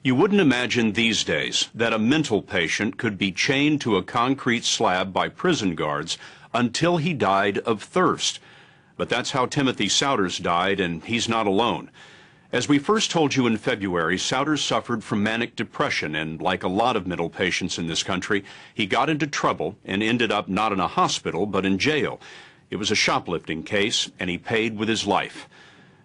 You wouldn't imagine these days that a mental patient could be chained to a concrete slab by prison guards until he died of thirst. But that's how Timothy Souders died, and he's not alone. As we first told you in February, Souders suffered from manic depression, and like a lot of mental patients in this country, he got into trouble and ended up not in a hospital, but in jail. It was a shoplifting case, and he paid with his life.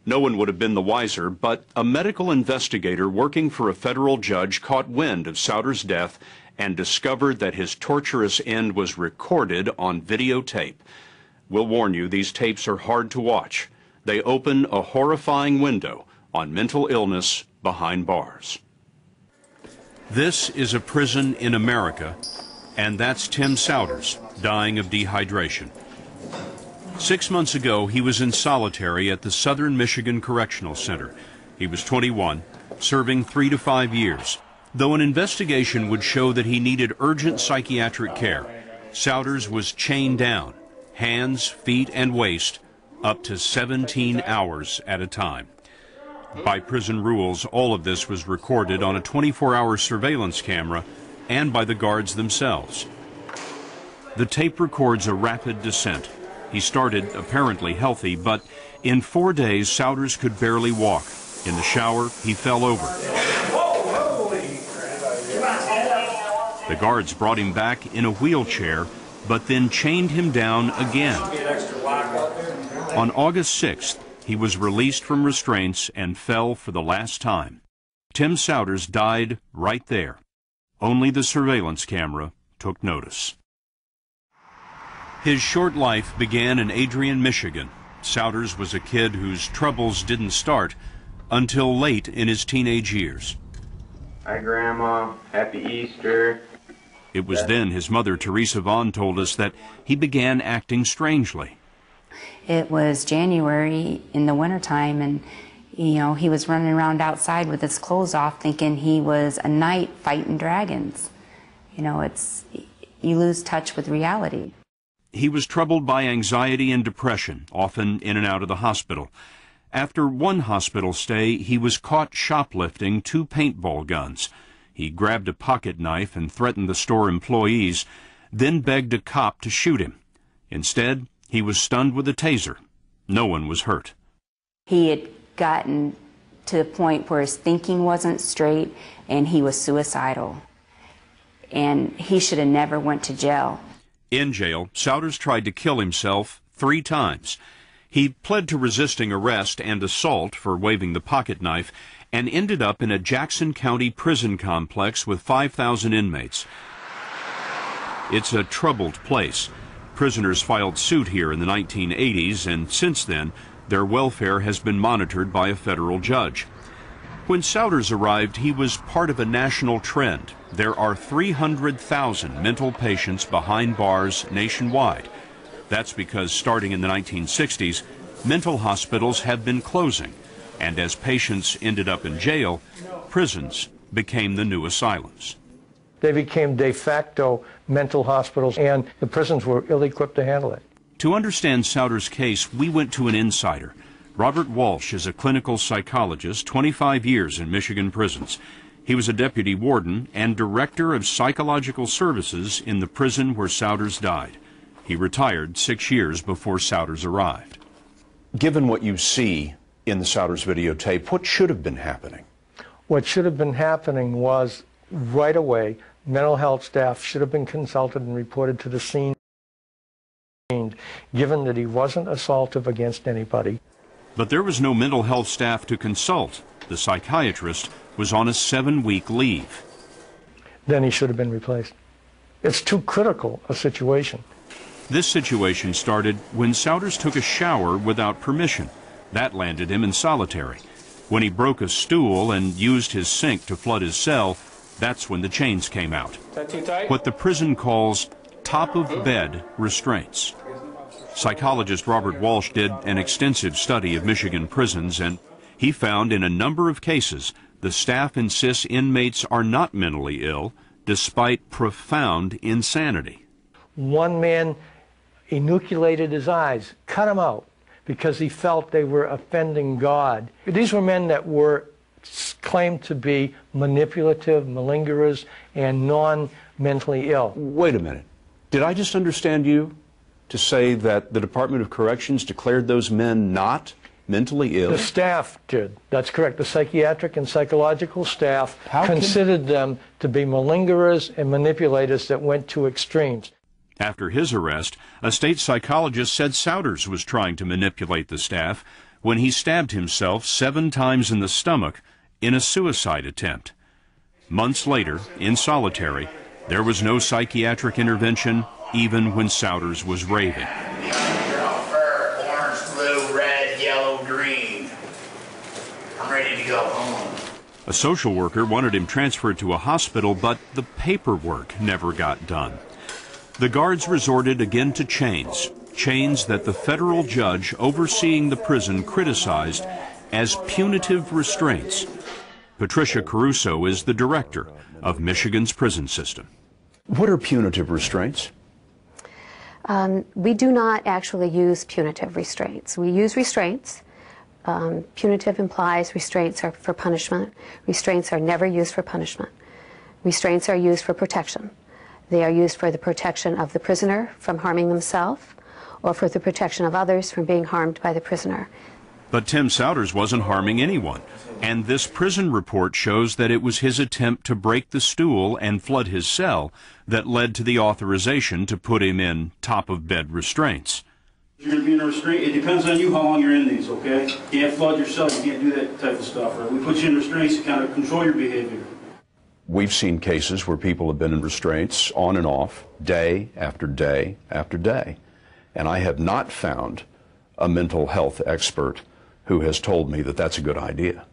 No one would have been the wiser, but a medical investigator working for a federal judge caught wind of Souders' death and discovered that his torturous end was recorded on videotape. We'll warn you, these tapes are hard to watch. They open a horrifying window on mental illness behind bars. This is a prison in America, and that's Tim Souders, dying of dehydration. 6 months ago, he was in solitary at the Southern Michigan Correctional Center. He was 21, serving 3 to 5 years. Though an investigation would show that he needed urgent psychiatric care, Souders was chained down, hands, feet, and waist, up to 17 hours at a time. By prison rules, all of this was recorded on a 24-hour surveillance camera and by the guards themselves. The tape records a rapid descent. He started apparently healthy, but in 4 days, Souders could barely walk. In the shower, he fell over. The guards brought him back in a wheelchair, but then chained him down again. On August 6th, he was released from restraints and fell for the last time. Tim Souders died right there. Only the surveillance camera took notice. His short life began in Adrian, Michigan. Souders was a kid whose troubles didn't start until late in his teenage years. Hi, Grandma. Happy Easter. It was then his mother, Teresa Vaughn, told us that he began acting strangely. It was January in the wintertime, and he was running around outside with his clothes off thinking he was a knight fighting dragons. You lose touch with reality. He was troubled by anxiety and depression, often in and out of the hospital. After one hospital stay, he was caught shoplifting 2 paintball guns. He grabbed a pocket knife and threatened the store employees, then begged a cop to shoot him. Instead, he was stunned with a taser. No one was hurt. He had gotten to the point where his thinking wasn't straight, and he was suicidal. And he should have never went to jail. In jail, Souders tried to kill himself 3 times. He pled to resisting arrest and assault for waving the pocket knife and ended up in a Jackson County prison complex with 5,000 inmates. It's a troubled place. Prisoners filed suit here in the 1980s, and since then, their welfare has been monitored by a federal judge. When Souders arrived, he was part of a national trend. There are 300,000 mental patients behind bars nationwide. That's because starting in the 1960s, mental hospitals have been closing, and as patients ended up in jail, prisons became the new asylums. They became de facto mental hospitals, and the prisons were ill-equipped to handle it. To understand Souders' case, we went to an insider. Robert Walsh is a clinical psychologist, 25 years in Michigan prisons. He was a deputy warden and director of psychological services in the prison where Souders died. He retired 6 years before Souders arrived. Given what you see in the Souders videotape, what should have been happening? What should have been happening was, right away, mental health staff should have been consulted and reported to the scene, given that he wasn't assaultive against anybody. But there was no mental health staff to consult. The psychiatrist was on a 7-week leave. Then he should have been replaced. It's too critical a situation. This situation started when Souders took a shower without permission. That landed him in solitary. When he broke a stool and used his sink to flood his cell, that's when the chains came out. Is that too tight? What the prison calls top-of-bed restraints. Psychologist Robert Walsh did an extensive study of Michigan prisons, and he found in a number of cases the staff insists inmates are not mentally ill, despite profound insanity. One man enucleated his eyes, cut them out, because he felt they were offending God. These were men that were claimed to be manipulative, malingerers, and non-mentally ill. Wait a minute. Did I just understand you to say that the Department of Corrections declared those men not mentally ill? The staff did. That's correct. The psychiatric and psychological staff considered them to be malingerers and manipulators that went to extremes. After his arrest, a state psychologist said Souders was trying to manipulate the staff when he stabbed himself 7 times in the stomach in a suicide attempt. Months later, in solitary, there was no psychiatric intervention even when Souders was raving. Orange, blue, red, yellow, green. I'm ready to go home. A social worker wanted him transferred to a hospital, but the paperwork never got done. The guards resorted again to chains that the federal judge overseeing the prison criticized as punitive restraints. Patricia Caruso is the director of Michigan's prison system. What are punitive restraints? We do not actually use punitive restraints. We use restraints. Punitive implies restraints are for punishment. Restraints are never used for punishment. Restraints are used for protection. They are used for the protection of the prisoner from harming themselves or for the protection of others from being harmed by the prisoner. But Tim Souders wasn't harming anyone, and this prison report shows that it was his attempt to break the stool and flood his cell that led to the authorization to put him in top-of-bed restraints. You're going to be in a restraint. It depends on you how long you're in these, okay? You can't flood your cell. You can't do that type of stuff. Right? We put you in restraints to kind of control your behavior. We've seen cases where people have been in restraints on and off, day after day after day. And I have not found a mental health expert who has told me that that's a good idea.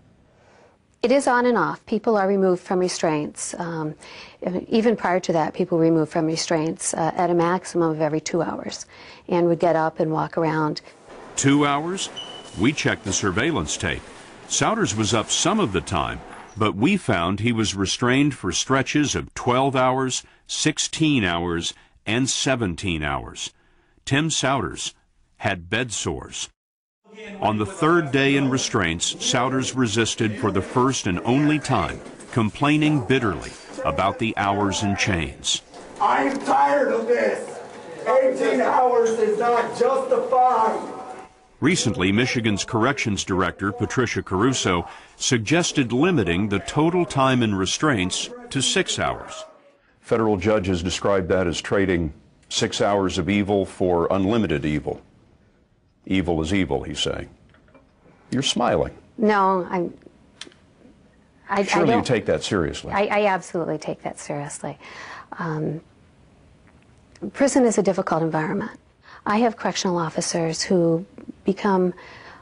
It is on and off. People are removed from restraints. Even prior to that, people were removed from restraints at a maximum of every 2 hours and would get up and walk around. 2 hours? We checked the surveillance tape. Souders was up some of the time, but we found he was restrained for stretches of 12 hours, 16 hours, and 17 hours. Tim Souders had bed sores. On the 3rd day in restraints, Souders resisted for the first and only time, complaining bitterly about the hours in chains. I'm tired of this. 18 hours is not justified. Recently, Michigan's corrections director, Patricia Caruso, suggested limiting the total time in restraints to 6 hours. Federal judges described that as trading 6 hours of evil for unlimited evil. Evil is evil, he's saying. You're smiling. No, I Surely don't. You take that seriously. I absolutely take that seriously. Prison is a difficult environment. I have correctional officers who become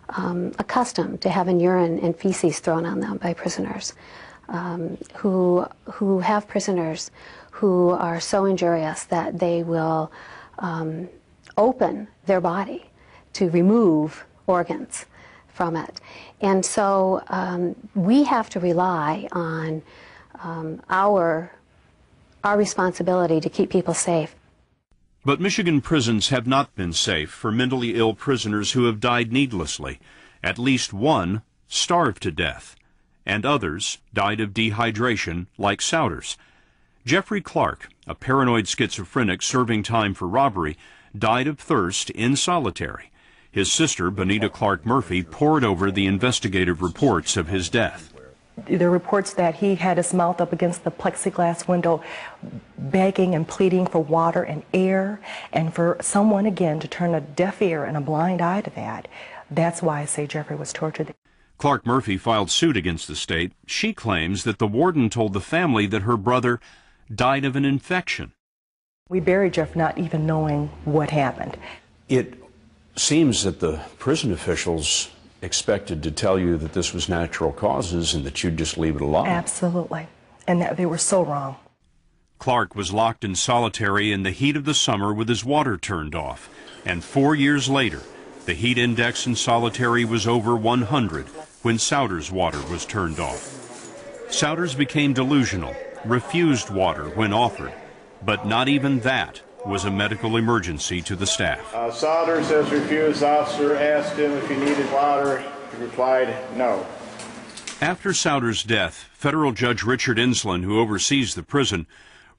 accustomed to having urine and feces thrown on them by prisoners, who have prisoners who are so injurious that they will open their body to remove organs from it. And so we have to rely on our responsibility to keep people safe. But Michigan prisons have not been safe for mentally ill prisoners who have died needlessly. At least one starved to death, and others died of dehydration like Souders. Jeffrey Clark, a paranoid schizophrenic serving time for robbery, died of thirst in solitary. His sister, Benita Clark Murphy, pored over the investigative reports of his death. There are reports that he had his mouth up against the plexiglass window, begging and pleading for water and air, and for someone, again, to turn a deaf ear and a blind eye to that. That's why I say Jeffrey was tortured. Clark Murphy filed suit against the state. She claims that the warden told the family that her brother died of an infection. We buried Jeff not even knowing what happened. It seems that the prison officials expected to tell you that this was natural causes and that you'd just leave it alone. Absolutely. And that they were so wrong. Clark was locked in solitary in the heat of the summer with his water turned off. And 4 years later, the heat index in solitary was over 100 when Souders' water was turned off. Souders became delusional, refused water when offered, but not even that was a medical emergency to the staff. Souders has refused. The officer asked him if he needed water. He replied, no. After Souders' death, federal judge Richard Insland, who oversees the prison,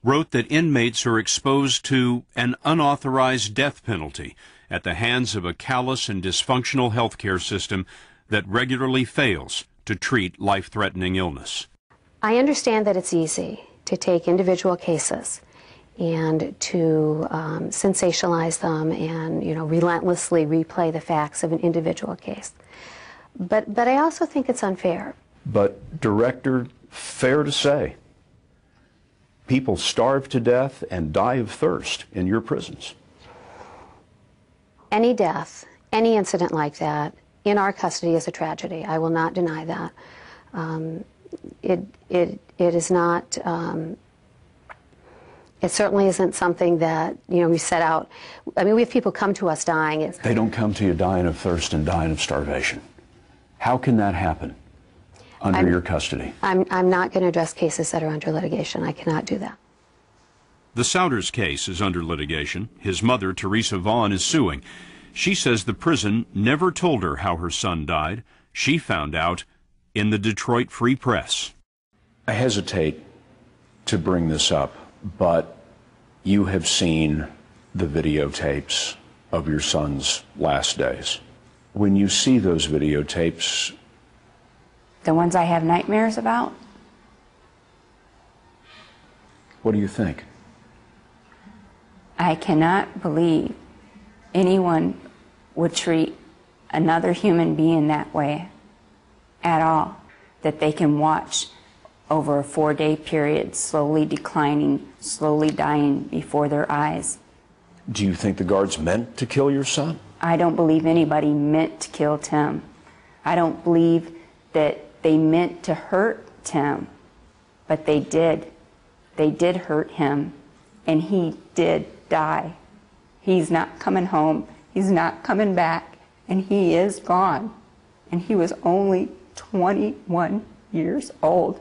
wrote that inmates are exposed to an unauthorized death penalty at the hands of a callous and dysfunctional healthcare system that regularly fails to treat life-threatening illness. I understand that it's easy to take individual cases and to sensationalize them and, relentlessly replay the facts of an individual case. But I also think it's unfair. But, Director, fair to say, people starve to death and die of thirst in your prisons. Any death, any incident like that, in our custody is a tragedy. I will not deny that. It is not, it certainly isn't something that, we set out. I mean, we have people come to us dying. They don't come to you dying of thirst and dying of starvation. How can that happen under your custody? I'm not going to address cases that are under litigation. I cannot do that. The Souders case is under litigation. His mother, Teresa Vaughn, is suing. She says the prison never told her how her son died. She found out in the Detroit Free Press. I hesitate to bring this up, but you have seen the videotapes of your son's last days. When you see those videotapes... The ones I have nightmares about? What do you think? I cannot believe anyone would treat another human being that way at all. That they can watch over a 4-day period slowly declining, slowly dying before their eyes. Do you think the guards meant to kill your son? I don't believe anybody meant to kill Tim. I don't believe that they meant to hurt Tim, but they did. They did hurt him, and he did die. He's not coming home. He's not coming back, and he is gone. And he was only 21 years old.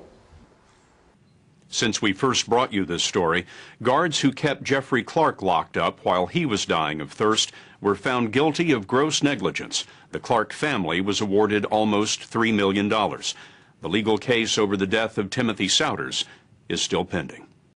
Since we first brought you this story, guards who kept Jeffrey Clark locked up while he was dying of thirst were found guilty of gross negligence. The Clark family was awarded almost $3 million. The legal case over the death of Timothy Souders is still pending.